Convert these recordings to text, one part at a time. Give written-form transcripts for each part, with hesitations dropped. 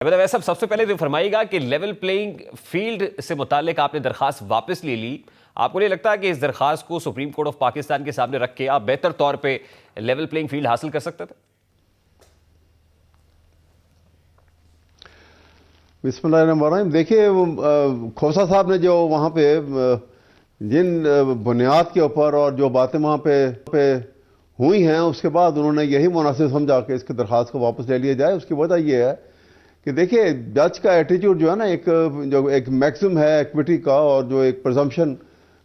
मतलब सब सबसे पहले तो फरमाइएगा कि लेवल प्लेइंग फील्ड से मुतालिक आपने दरखास्त वापस ले ली। आपको नहीं लगता कि इस दरखास्त को सुप्रीम कोर्ट ऑफ पाकिस्तान के सामने रख के आप बेहतर तौर पे लेवल प्लेइंग फील्ड हासिल कर सकते थे? बिस्मिल्लाहिर्रहमानिर्रहीम। देखिए, खोसा साहब ने जो वहाँ पे जिन बुनियाद के ऊपर और जो बातें वहाँ पे हुई हैं, उसके बाद उन्होंने यही मुनासिब समझा कि इसकी दरख्वास्त को वापस ले लिया जाए। उसकी वजह यह है कि देखिए, जज का एटीट्यूड जो है ना, एक मैक्सिम है इक्विटी का, और जो एक प्रजम्पशन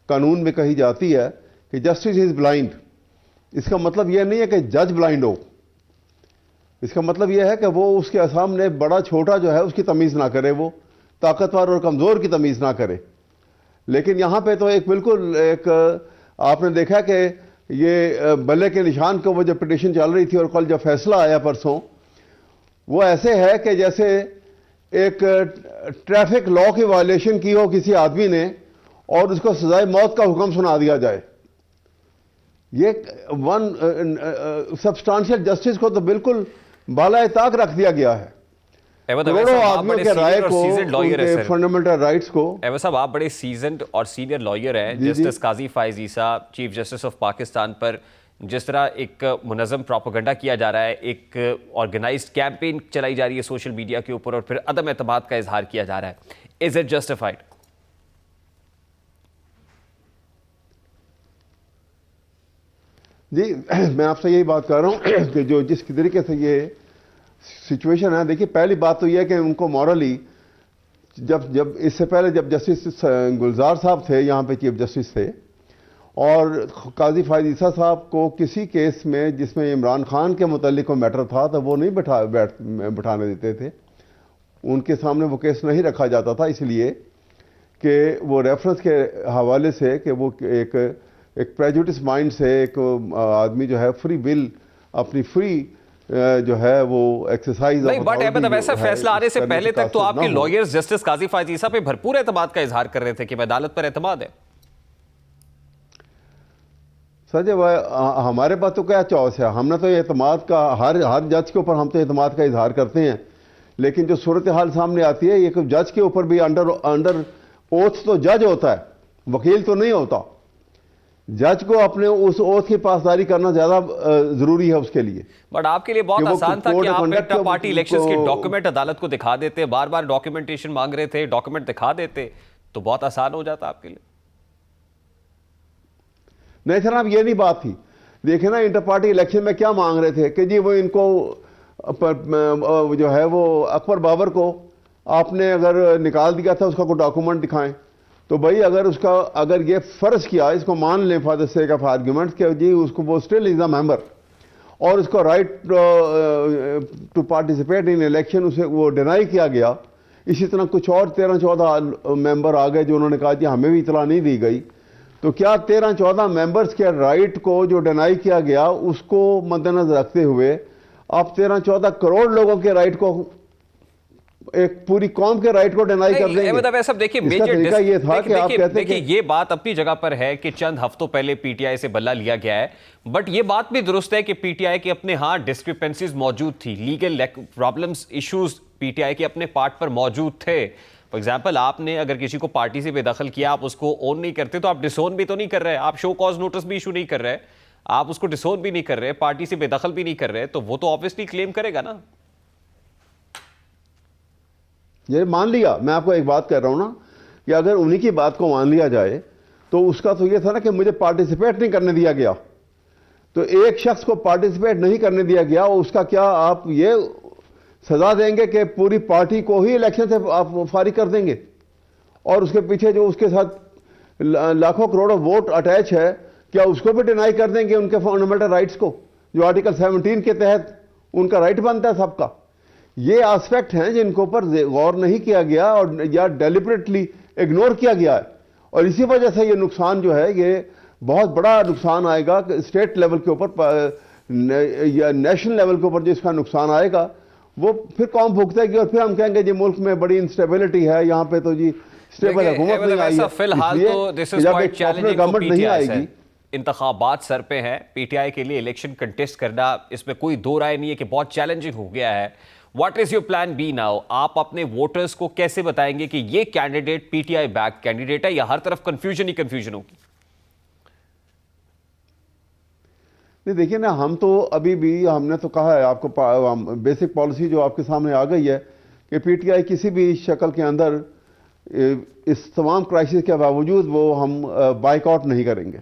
कानून में कही जाती है कि जस्टिस इज ब्लाइंड। इसका मतलब यह नहीं है कि जज ब्लाइंड हो। इसका मतलब यह है कि वो उसके सामने बड़ा छोटा जो है उसकी तमीज़ ना करे, वो ताकतवर और कमज़ोर की तमीज़ ना करे। लेकिन यहाँ पे तो एक बिल्कुल एक आपने देखा कि ये बल्ले के निशान को वो जब पिटीशन चल रही थी और कल जब फैसला आया परसों, वो ऐसे है कि जैसे एक ट्रैफिक लॉ की वायलेशन की हो किसी आदमी ने और उसको सजाए मौत का हुक्म सुना दिया जाए। ये सब्सटेंशियल जस्टिस को तो बिल्कुल बालाए ताक रख दिया गया है। करोड़ों आदमियों के राय को, उनके फंडामेंटल राइट्स को। एवं साहब, आप बड़े सीजन्ड और सीनियर लॉयर हैं। Justice Qazi Faez Isa, chief justice of Pakistan पर जिस तरह एक मुनज़्ज़म प्रोपेगेंडा किया जा रहा है, एक ऑर्गेनाइज्ड कैंपेन चलाई जा रही है सोशल मीडिया के ऊपर और फिर अदम एतमाद का इजहार किया जा रहा है, इज इट जस्टिफाइड? जी, मैं आपसे यही बात कर रहा हूँ कि जो जिस तरीके से ये सिचुएशन है, देखिए, पहली बात तो यह है कि उनको मॉरली जब इससे पहले जब जस्टिस गुलजार साहब थे यहाँ पे, चीफ जस्टिस थे, और काजी फायज ईसा साहब को किसी केस में जिसमें इमरान खान के मुतल्लिक को मैटर था तो वो नहीं बिठाने देते थे। उनके सामने वो केस नहीं रखा जाता था, इसलिए कि वो रेफरेंस के हवाले से कि वो एक प्रेजुडिस माइंड से एक आदमी जो है फ्री विल अपनी फ्री जो है वो एक्सरसाइज नहीं, बट मतलब ऐसा फैसला आने से पहले तक तो आपके लॉयर्स जस्टिस काजी फायज ईसा पे भरपूर एतमाद का इजहार कर रहे थे कि अदालत पर एतमाद है। सर, हमारे पास तो क्या चॉइस है? हमने तो एतमाद का हर जज के ऊपर हम तो एतमाद का इजहार करते हैं, लेकिन जो सूरत हाल सामने आती है, एक जज के ऊपर भी अंडर ओथ तो जज होता है, वकील तो नहीं होता। जज को अपने उस ओथ की पासदारी करना ज्यादा जरूरी है उसके लिए। बट आपके लिए बहुत आसान था कि आप इंटर पार्टी इलेक्शंस के डॉक्यूमेंट अदालत को दिखा देते, बार बार डॉक्यूमेंटेशन मांग रहे थे, डॉक्यूमेंट दिखा देते तो बहुत आसान हो जाता आपके लिए। नहीं सर, अब ये नहीं बात थी। देखे ना, इंटर पार्टी इलेक्शन में क्या मांग रहे थे कि जी वो इनको जो है वो अकबर बाबर को आपने अगर निकाल दिया था, उसका कोई डॉक्यूमेंट दिखाएं। तो भाई अगर ये फर्ज किया, इसको मान लें for the sake of argument कि जी उसको वो स्टिल इज अ मेंबर और उसको right to participate in election उसे वो डिनाई किया गया। इसी तरह कुछ और 13-14 मेंबर आ गए जो उन्होंने कहा जी हमें भी इतला नहीं दी गई। तो क्या 13-14 मेंबर्स के राइट को जो डिनाई किया गया उसको मद्देनजर रखते हुए आप 13-14 करोड़ लोगों के राइट को, एक पूरी कौम के राइट को डिनाई कर देंगे? मतलब ऐसा देखिए, मेजर ये था कि आप कहते हैं कि ये बात अपनी जगह पर है कि चंद हफ्तों पहले पीटीआई से बल्ला लिया गया है, बट ये बात भी दुरुस्त है कि पीटीआई के अपने हाँ डिस्क्रिपेंसीज मौजूद थी, लीगल प्रॉब्लम्स, इश्यूज पीटीआई के अपने पार्ट पर मौजूद थे। फॉर एग्जाम्पल, आपने अगर किसी को पार्टी से बेदखल किया, आप उसको ओन नहीं करते तो आप डिसोन भी तो नहीं कर रहे, आप शो कॉज नोटिस भी इशू नहीं कर रहे, आप उसको डिसोन भी नहीं कर रहे, पार्टी से बेदखल भी नहीं कर रहे, तो वो तो ऑब्वियसली क्लेम करेगा ना। ये मान लिया, मैं आपको एक बात कर रहा हूं ना कि अगर उन्हीं की बात को मान लिया जाए तो उसका तो ये था ना कि मुझे पार्टिसिपेट नहीं करने दिया गया। तो एक शख्स को पार्टिसिपेट नहीं करने दिया गया, उसका क्या आप ये सजा देंगे कि पूरी पार्टी को ही इलेक्शन से आप फारिग कर देंगे? और उसके पीछे जो उसके साथ लाखों करोड़ों वोट अटैच है, क्या उसको भी डिनाई कर देंगे उनके फंडामेंटल राइट्स को, जो आर्टिकल 17 के तहत उनका राइट बनता है सबका? ये एस्पेक्ट हैं जिनके ऊपर गौर नहीं किया गया और या डेलिबरेटली इग्नोर किया गया है, और इसी वजह से ये नुकसान जो है, ये बहुत बड़ा नुकसान आएगा स्टेट लेवल के ऊपर या नेशनल लेवल के ऊपर। जिसका नुकसान आएगा वो फिर कौन भुगतेगी, और फिर हम कहेंगे जी मुल्क में बड़ी इंस्टेबिलिटी है, यहाँ पे तो जी स्टेबल हुकूमत नहीं आई है। फिलहाल तो this is quite challenging government नहीं आएगी। इंतखाबात सर पे हैं, पीटीआई के लिए इलेक्शन कंटेस्ट करना, इसमें कोई दो राय नहीं है कि बहुत चैलेंजिंग हो गया है। What is your plan B now? आप अपने वोटर्स को कैसे बताएंगे कि ये कैंडिडेट पीटीआई बैक कैंडिडेट है, या हर तरफ कंफ्यूजन ही कंफ्यूजन होगी? नहीं देखिए ना, हम तो अभी भी हमने तो कहा है आपको, बेसिक पॉलिसी जो आपके सामने आ गई है कि पीटीआई किसी भी शक्ल के अंदर इस तमाम क्राइसिस के बावजूद वो हम बाइकआउट नहीं करेंगे।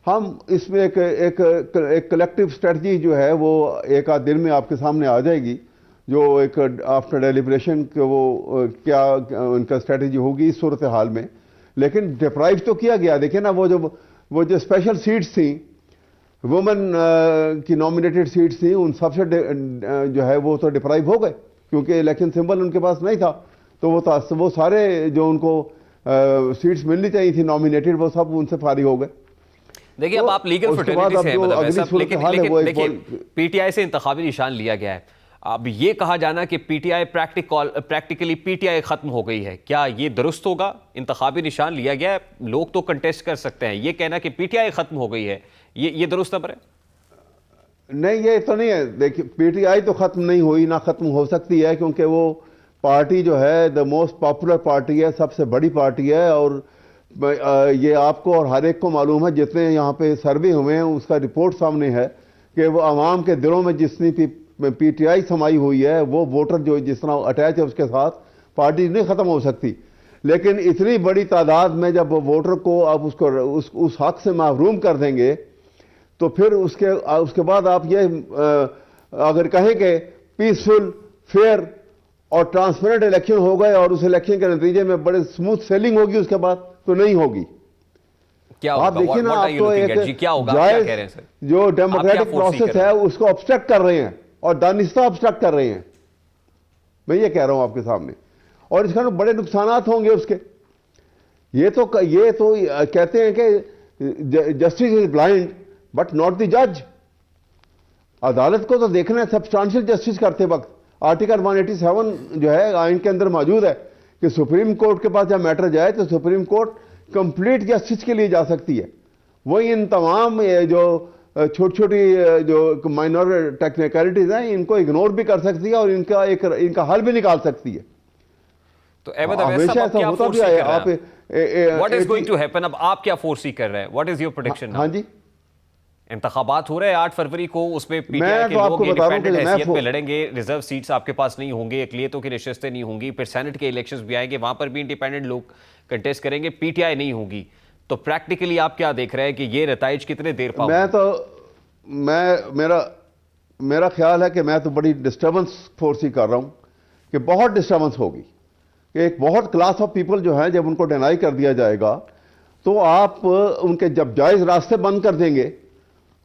हम इसमें एक कलेक्टिव स्ट्रेटजी जो है वो एक आध दिन में आपके सामने आ जाएगी, जो एक आफ्टर डेलिब्रेशन के वो क्या उनका स्ट्रेटजी होगी इस सूरत हाल में। लेकिन डिप्राइव तो किया गया। देखिए ना, वो जो स्पेशल सीट्स थी, वुमेन की नॉमिनेटेड सीट्स थी, उन सबसे जो है वो तो डिप्राइव हो गए, क्योंकि इलेक्शन सिंबल उनके पास नहीं था। तो वो सारे जो उनको सीट्स मिलनी चाहिए थी नॉमिनेटेड, वो सब उनसे फारिग हो गए। देखिए, अब आप लीगल फ्रेटर्निटी से लेकिन पीटीआई से इंतखाबी निशान लिया गया है। अब ये कहा जाना कि पीटीआई प्रैक्टिकली पीटीआई खत्म हो गई है, क्या ये दुरुस्त होगा? इंतखाबी निशान लिया गया है, लोग तो कंटेस्ट कर सकते हैं, ये कहना कि पीटीआई खत्म हो गई है, ये दुरुस्त नंबर है? नहीं, ये तो नहीं है। देखिए, पीटीआई तो खत्म नहीं हुई, ना खत्म हो सकती है, क्योंकि वो पार्टी जो है द मोस्ट पॉपुलर पार्टी है, सबसे बड़ी पार्टी है। और ये आपको और हर एक को मालूम है, जितने यहाँ पे सर्वे हुए हैं उसका रिपोर्ट सामने है कि वो आवाम के दिलों में जितनी पीटीआई समाई हुई है, वो वोटर जो जिस तरह अटैच है उसके साथ, पार्टी नहीं ख़त्म हो सकती। लेकिन इतनी बड़ी तादाद में जब वोटर को आप उसको उस हक से महरूम कर देंगे, तो फिर उसके बाद आप ये अगर कहें कि पीसफुल, फेयर और ट्रांसपेरेंट इलेक्शन हो गए और उस इलेक्शन के नतीजे में बड़े स्मूथ सेलिंग होगी, उसके बाद तो नहीं होगी। क्या आप देखिए ना, आप तो एक जायज जो डेमोक्रेटिक प्रोसेस है उसको ऑब्स्ट्रक्ट कर रहे हैं, और दानिस्ता ऑब्स्ट्रक्ट कर रहे हैं। मैं ये कह रहा हूं आपके सामने, और इसका बड़े नुकसान होंगे उसके। ये तो कहते हैं कि justice is blind but not the जज। अदालत को तो देखना है सब्सटेंशियल जस्टिस करते वक्त। आर्टिकल 187 जो है आइन के अंदर मौजूद है कि सुप्रीम कोर्ट के पास जब मैटर जाए तो सुप्रीम कोर्ट कंप्लीट जस्टिस के लिए जा सकती है। वही इन तमाम जो छोटी छोटी जो माइनर टेक्निकलिटीज हैं, इनको इग्नोर भी कर सकती है और इनका हल भी निकाल सकती है। तो हमेशा ऐसा होता भी है। आप what is going to happen? अब आप क्या फोर्सी कर रहे हैं? What is your prediction? हाँ जी, इंतखाबात हो रहे हैं 8 फरवरी को, उसमें पीटीआई के लोग इंडिपेंडेंट हैसियत में लड़ेंगे, रिजर्व सीट्स आपके पास नहीं होंगे, अक़लियतों की नशिस्तें नहीं होंगी, फिर सेनेट के इलेक्शंस भी आएंगे, वहां पर भी इंडिपेंडेंट लोग कंटेस्ट करेंगे, पीटीआई नहीं होगी। तो प्रैक्टिकली आप क्या देख रहे हैं कि ये नताइज कितने देर पाओगे? मेरा ख्याल है कि मैं तो बड़ी डिस्टर्बेंस फोर्सी कर रहा हूं कि बहुत डिस्टर्बेंस होगी, कि एक बहुत क्लास ऑफ पीपल जो है जब उनको डिनाई कर दिया जाएगा, तो आप उनके जब जायज रास्ते बंद कर देंगे,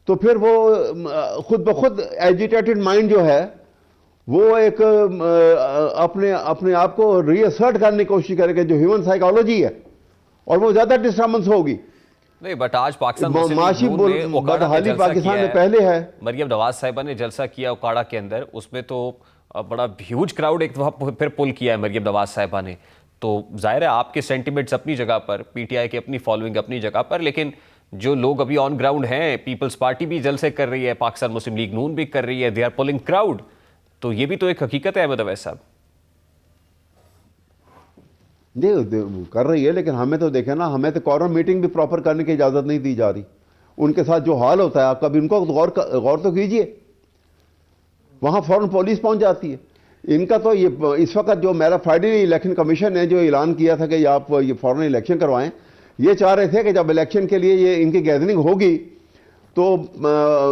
तो फिर वो खुद ब खुद एजिटेटेड माइंड जो है वो एक अपने आप को रीअसर्ट करने की कोशिश करेगा, जो ह्यूमन साइकोलॉजी है, और वो ज्यादा डिस्टर्बेंस होगी। नहीं, बट आज पाकिस्तान में पहले है, मरियम नवाज साहिबा ने जलसा किया उकाड़ा के अंदर, उसमें तो बड़ा ह्यूज क्राउड एक दफा फिर पुल किया है मरियम नवाज साहिबा ने। तो जाहिर है आपके सेंटिमेंट्स अपनी जगह पर, पीटीआई की अपनी फॉलोइंग अपनी जगह पर, लेकिन जो लोग अभी ऑन ग्राउंड हैं, पीपल्स पार्टी भी जलसे कर रही है, पाकिस्तान मुस्लिम लीग नून भी कर रही है, दे आर पुलिंग क्राउड। तो ये भी तो एक हकीकत है अहमद अवैस साहब। नहीं कर रही है, लेकिन हमें तो देखे ना, हमें तो कॉरम मीटिंग भी प्रॉपर करने की इजाजत नहीं दी जा रही। उनके साथ जो हाल होता है, आप कभी उनको गौर तो कीजिए। वहां फौरन पुलिस पहुंच जाती है। इनका तो ये इस वक्त जो मेरा फ्राइडे इलेक्शन कमीशन ने जो ऐलान किया था कि आप ये फौरन इलेक्शन करवाएं, ये चाह रहे थे कि जब इलेक्शन के लिए ये इनकी गैदरिंग होगी तो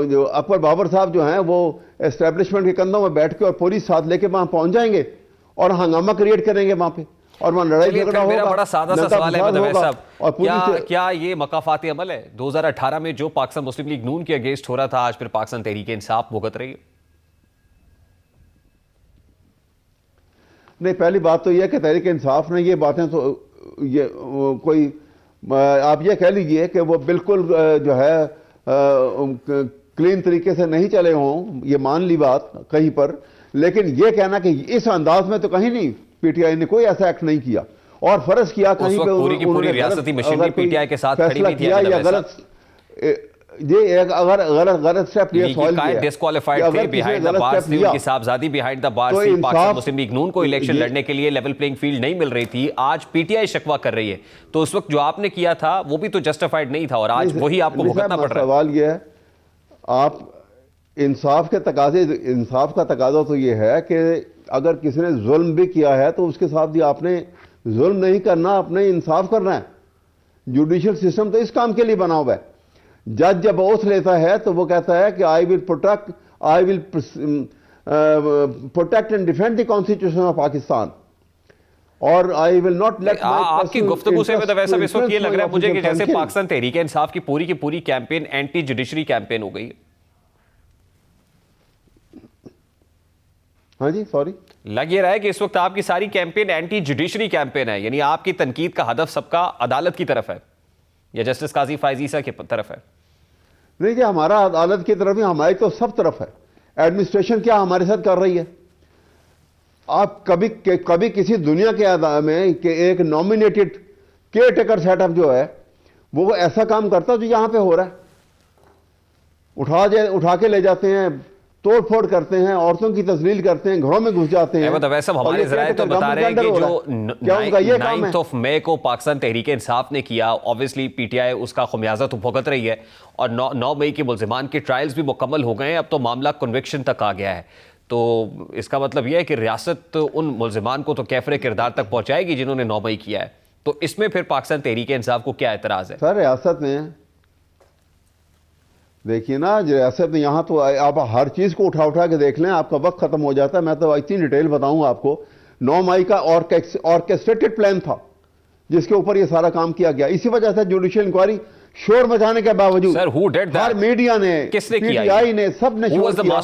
जो अकबर बाबर साहब जो हैं वो एस्टेब्लिशमेंट के कंधों में बैठ के और पुलिस साथ लेके वहां पहुंच जाएंगे और हंगामा क्रिएट करेंगे वहां पे, और वहां लड़ाई झगड़ा होगा। मेरा बड़ा सादा सा सवाल है अहमद अवैस साहब, क्या ये मकाफाती अमल है? 2018 में जो पाकिस्तान मुस्लिम लीग नून के अगेंस्ट हो रहा था, आज फिर पाकिस्तान तहरीक इंसाफ भुगत रही है। नहीं, पहली बात तो यह कि तहरीक इंसाफ ने ये बातें तो ये कोई आप ये कह लीजिए कि वो बिल्कुल जो है क्लीन तरीके से नहीं चले हों, ये मान ली बात कहीं पर, लेकिन ये कहना कि इस अंदाज में तो कहीं नहीं, पीटीआई ने कोई ऐसा एक्ट नहीं किया। और फर्ज किया कहीं पे पूरी की पूरी रियासती मशीनरी पीटीआई के साथ खड़ी हुई थी, या गलत ये एक अगर गलत स्टेप लिया सवाल ये है डिस्क्वालिफाइड कि थे, अगर किसी ने बिहाइंड द गलत बार्स स्टेप थी, लिया उनकी साहबजादी बिहाइंड द बार्स तो थी, पाकिस्तान इंसाफ मुस्लिम लीग नून को इलेक्शन ये- लड़ने के लिए लेवल प्लेइंग फील्ड नहीं मिल रही थी। आज पीटीआई शिकवा कर रही है, तो उस वक्त जो आपने किया था वो भी तो जस्टिफाइड नहीं था, और आज वही आपको नहीं भुगतना साहब, पड़ रहा है। सवाल ये है, आप इंसाफ के तकाजे, इंसाफ का तकाजा तो ये है कि अगर किसी ने जुल्म भी किया है तो उसके साथ भी आपने जुल्म नहीं करना, अपने इंसाफ करना है। जुडिशियल सिस्टम तो इस काम के लिए बना हुआ है। जज जब ओथ लेता है तो वो कहता है कि I will protect and defend the constitution of Pakistan, और आई विल नॉट लेट आपकी गुफ्तगू से मतलब वैसा इस वक्त ये लग रहा है मुझे कि जैसे पाकिस्तान तहरीक इंसाफ की पूरी कैंपेन एंटी जुडिशरी कैंपेन हो गई है। हाँ जी, सॉरी, लग ये रहा है कि इस वक्त आपकी सारी कैंपेन एंटी जुडिशरी कैंपेन है, यानी आपकी तनकीद का हदफ सबका अदालत की तरफ है या जस्टिस काजी फायज ईसा की तरफ है। नहीं जी, हमारा अदालत की तरफ ही, हमारी तो सब तरफ है। एडमिनिस्ट्रेशन क्या हमारे साथ कर रही है? आप कभी किसी दुनिया के अदालत में कि एक नॉमिनेटेड केयर टेकर सेटअप जो है वो ऐसा काम करता जो यहां पे हो रहा है? उठा के ले जाते हैं, तोड़ फोड़ करते हैं, औरतों की तस्लील करते हैं, घरों में घुस जाते हैं। वैसे हमारे जराए तो बता रहे हैं कि जो 9 मई को पाकिस्तान तहरीक इंसाफ ने किया, ऑब्वियसली पीटीआई उसका खमियाजा तो भुगत रही है, और 9 मई के मुल्जिमान के ट्रायल्स भी मुकम्मल हो गए हैं, अब तो मामला कन्विक्शन तक आ गया है। तो इसका मतलब यह है कि रियासत उन मुल्जिमान को तो कैफरे किरदार तक पहुंचाएगी जिन्होंने 9 मई किया है। तो इसमें फिर पाकिस्तान तहरीक इंसाफ को क्या एतराज है? सर, रियासत ने देखिए ना, रियासत में यहाँ तो आप हर चीज़ को उठा के देख लें, आपका वक्त खत्म हो जाता है। मैं तो इतनी डिटेल बताऊंगा आपको। 9 मई का ऑर्केस्ट्रेटेड प्लान था जिसके ऊपर ये सारा काम किया गया। इसी वजह से जुडिशियल इंक्वायरी शोर मचाने के बावजूद sir, who did that? Her media ने, किसने किया? पीटीआई ने, सब ने शोर किया।